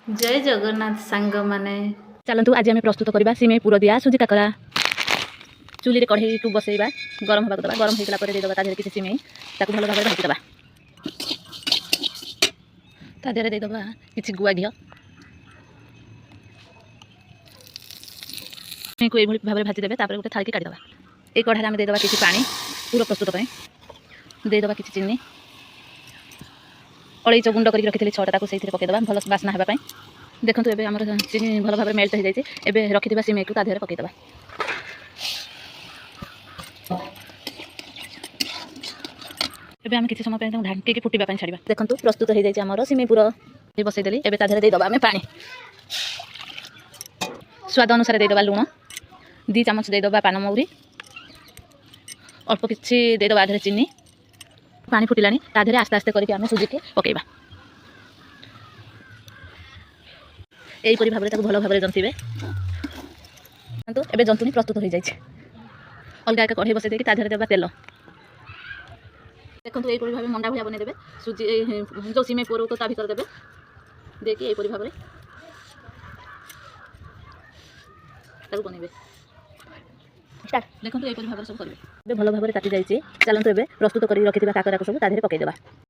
जय जगन्नाथ सांग माने चलतु आज आम प्रस्तुत करवा सिमे पुर दिया सुजी काकरा चुली कढ़ई को बसैबा गरम होगा दबा गरम होगा देदेबा तादेह किसी सिमे ताकू भल भाव भाजी दबा तादेह देदेबा किसी गुआ घी को ये भाव में भाजी देवे गोटे थाली काढ़ीदबा ये कढ़ाई आम देदेबा किसी पानी पूरा प्रस्तुत देदेबा किसी चीनी अलैच गुंड करके रखी 6टा से पकईदेबा भल बास्ना होगापी देखो ये आम चीनी भल भाव मेल्ट हो जाए रखी सिमे को तादेह पकईदेबा एबे आम किसी समय ढांकी फुटा छाड़ा देखो प्रस्तुत हो जाए आमर सिमे पुर बसईदेली एबे तादेह देदेबा आम पानी स्वाद अनुसार देदेबा लुण 2 चामच देदेबा पान मौरी अल्प किसी देदेबा आधे चीनी पानी फुटिलानी तादेह आस्ते आस्ते करके आम सुजी के पकईबा यहीपरि भाव में भल भाव में जंतीबे तो एबे जंतुनी प्रस्तुत हो जाए अलग एक कढ़ई बसई देकी तादेह देबा तेल देखो यहीपरि भाव मंडा भाया बनईदेवे सुजी जो सिमे पुर तो ता भर देवे देखिए यहीपरि भाव बनइबे देखो यहीपरि भाव सब करेंगे भल भाव में ताती जाइए चलते प्रस्तुत कर रखी काकरा को सब तादेह पकईदेबा।